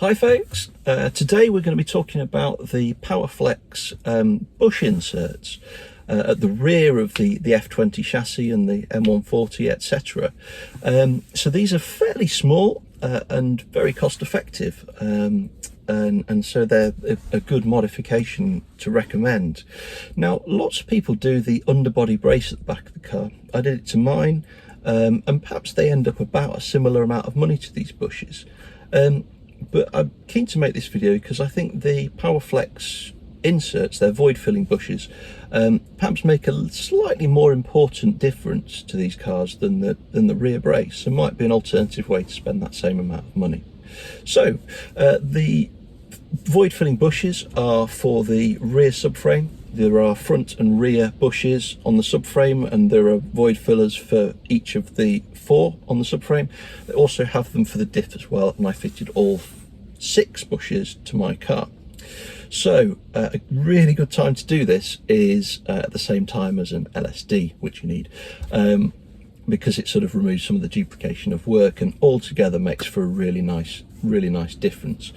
Hi folks, today we're going to be talking about the Powerflex bush inserts at the rear of the F20 chassis and the M140, etc. So these are fairly small and very cost effective, and so they're a good modification to recommend. Now, lots of people do the underbody brace at the back of the car. I did it to mine, and perhaps they end up about a similar amount of money to these bushes. But I'm keen to make this video because I think the Powerflex inserts, their void filling bushes, perhaps make a slightly more important difference to these cars than the rear brace. So it might be an alternative way to spend that same amount of money. So the void filling bushes are for the rear subframe. There are front and rear bushes on the subframe, and there are void fillers for each of the 4 on the subframe. They also have them for the diff as well, and I fitted all 6 bushes to my car. So a really good time to do this is at the same time as an LSD, which you need, because it sort of removes some of the duplication of work and altogether makes for a really nice difference.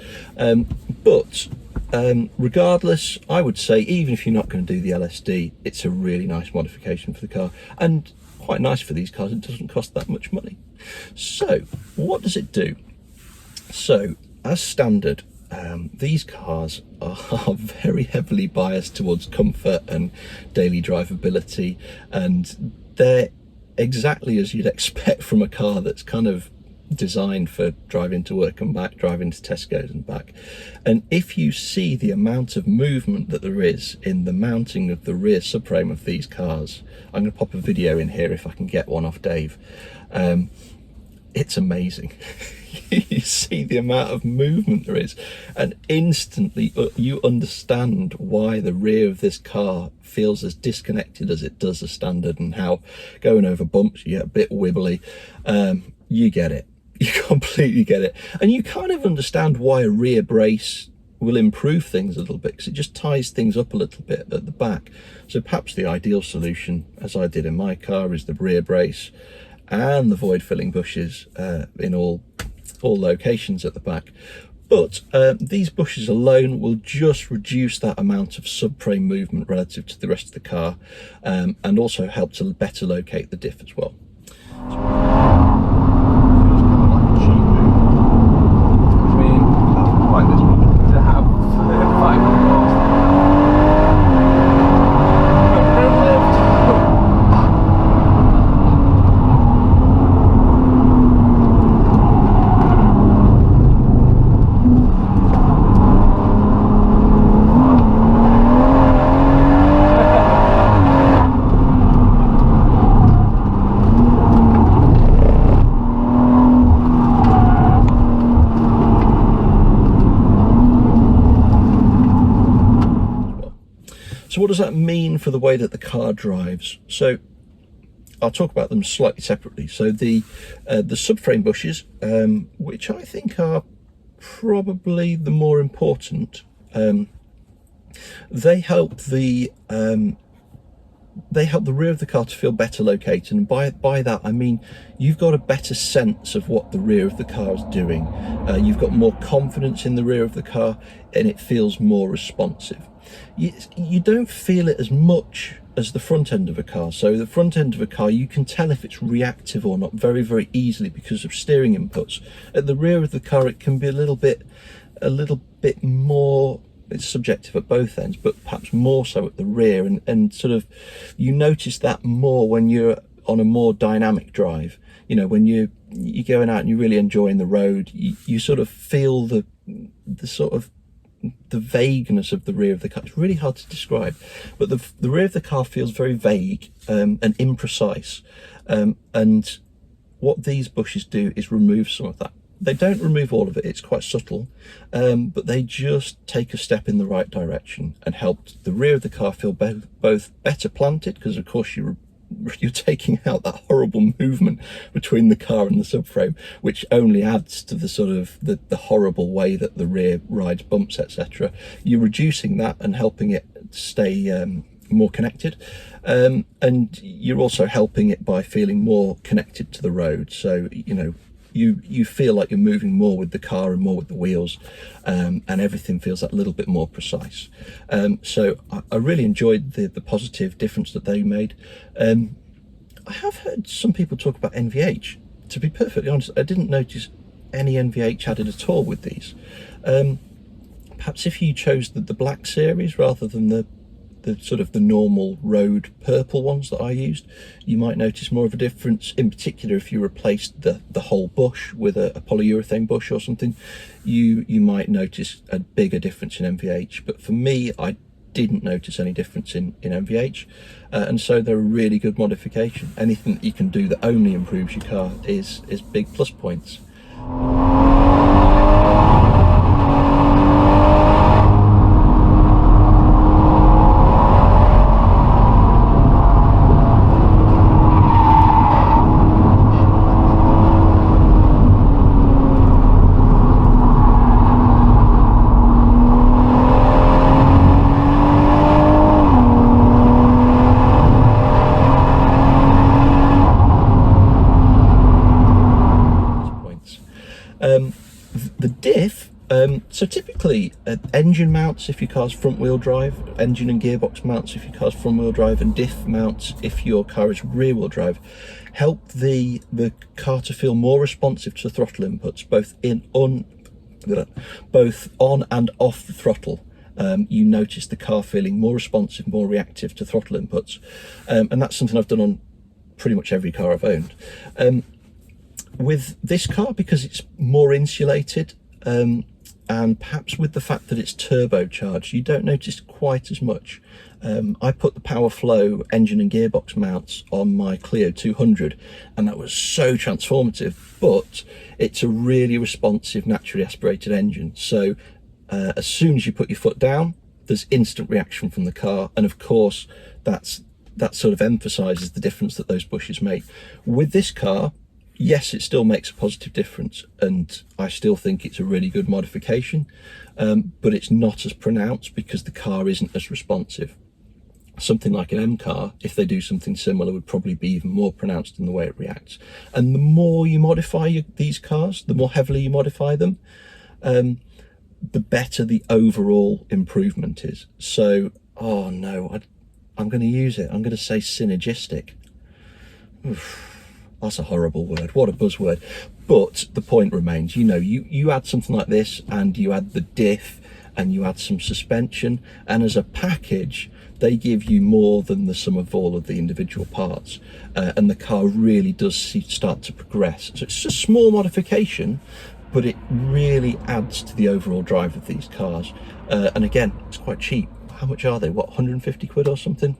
Regardless, I would say even if you're not going to do the LSD, it's a really nice modification for the car, and quite nice for these cars. It doesn't cost that much money. So what does it do? So as standard, these cars are very heavily biased towards comfort and daily drivability, and they're exactly as you'd expect from a car that's kind of designed for driving to work and back, driving to Tesco's and back. And if you see the amount of movement that there is in the mounting of the rear subframe of these cars, I'm going to pop a video in here if I can get one off Dave. It's amazing. You see the amount of movement there is, and instantly you understand why the rear of this car feels as disconnected as it does as standard, and how going over bumps you get a bit wibbly. You get it. You completely get it. And you kind of understand why a rear brace will improve things a little bit, because it just ties things up a little bit at the back. So perhaps the ideal solution, as I did in my car, is the rear brace and the void filling bushes in all locations at the back. But these bushes alone will just reduce that amount of subframe movement relative to the rest of the car, and also help to better locate the diff as well. So what does that mean for the way that the car drives? So I'll talk about them slightly separately. So the subframe bushes, which I think are probably the more important, they help the rear of the car to feel better located, and by that I mean you've got a better sense of what the rear of the car is doing. You've got more confidence in the rear of the car, and it feels more responsive. You don't feel it as much as the front end of a car. So the front end of a car, you can tell if it's reactive or not very easily because of steering inputs. At the rear of the car, it can be a little bit more, it's subjective at both ends, but perhaps more so at the rear, and sort of you notice that more when you're on a more dynamic drive. You know, when you're going out and you're really enjoying the road, you sort of feel the sort of the vagueness of the rear of the car. It's really hard to describe, but the rear of the car feels very vague and imprecise, and what these bushes do is remove some of that. They don't remove all of it, it's quite subtle, but they just take a step in the right direction and help the rear of the car feel both better planted, because of course you're taking out that horrible movement between the car and the subframe, which only adds to the sort of the horrible way that the rear rides bumps, etc. You're reducing that and helping it stay more connected, and you're also helping it by feeling more connected to the road. So, you know, You feel like you're moving more with the car and more with the wheels, and everything feels that little bit more precise. So I really enjoyed the positive difference that they made. I have heard some people talk about NVH. To be perfectly honest, I didn't notice any NVH added at all with these. Perhaps if you chose the black series rather than the sort of the normal road purple ones that I used, you might notice more of a difference. In particular, if you replaced the whole bush with a polyurethane bush or something, you might notice a bigger difference in NVH. But for me, I didn't notice any difference in NVH, and so they're a really good modification. Anything that you can do that only improves your car is big plus points. The Diff, so typically engine mounts if your car's front wheel drive, engine and gearbox mounts if your car's front wheel drive, and Diff mounts if your car is rear wheel drive, help the car to feel more responsive to throttle inputs, both on and off the throttle. You notice the car feeling more responsive, more reactive to throttle inputs, and that's something I've done on pretty much every car I've owned. With this car, because it's more insulated, and perhaps with the fact that it's turbocharged, you don't notice quite as much. I put the Powerflow engine and gearbox mounts on my Clio 200, and that was so transformative, but it's a really responsive, naturally aspirated engine. So as soon as you put your foot down, there's instant reaction from the car, and of course that sort of emphasizes the difference that those bushes make. With this car, yes, it still makes a positive difference, and I still think it's a really good modification, but it's not as pronounced because the car isn't as responsive. Something like an M car, if they do something similar, would probably be even more pronounced in the way it reacts. And the more you modify these cars, the more heavily you modify them, the better the overall improvement is. So, oh no, I'm going to use it. I'm going to say synergistic. Oof. That's a horrible word. What a buzzword. But the point remains, you add something like this, and you add the Diff, and you add some suspension, and as a package, they give you more than the sum of all of the individual parts, and the car really does start to progress. So it's a small modification, but it really adds to the overall drive of these cars. And again, it's quite cheap. How much are they? What, 150 quid or something?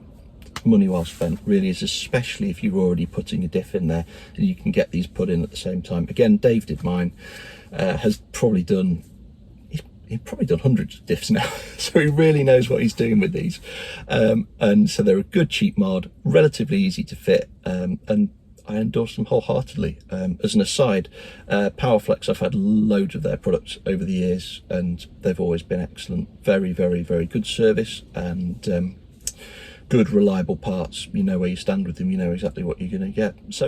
Money well spent, really is, especially if you're already putting a Diff in there and you can get these put in at the same time. Again, Dave did mine, he's probably done hundreds of Diffs now, so he really knows what he's doing with these, and so they're a good cheap mod, relatively easy to fit, and I endorse them wholeheartedly. As an aside, Powerflex, I've had loads of their products over the years and they've always been excellent. Very, very, very good service, and good reliable parts. You know where you stand with them, you know exactly what you're going to get. So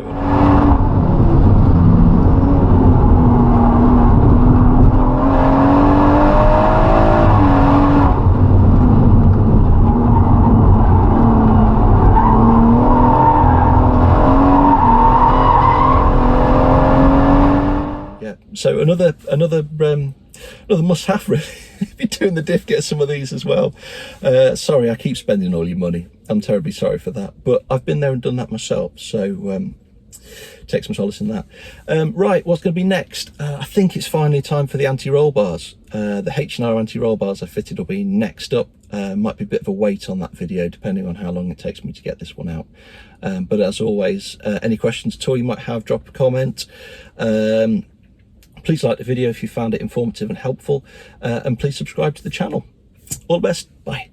yeah, so another must-have really. If you're doing the Diff, get some of these as well. Sorry, I keep spending all your money. I'm terribly sorry for that, but I've been there and done that myself, so take some solace in that. Right, what's going to be next? I think it's finally time for the anti-roll bars. The H&R anti-roll bars I fitted will be next up. Might be a bit of a wait on that video depending on how long it takes me to get this one out. But as always, any questions at all you might have, drop a comment. Please like the video if you found it informative and helpful, and please subscribe to the channel. All the best. Bye.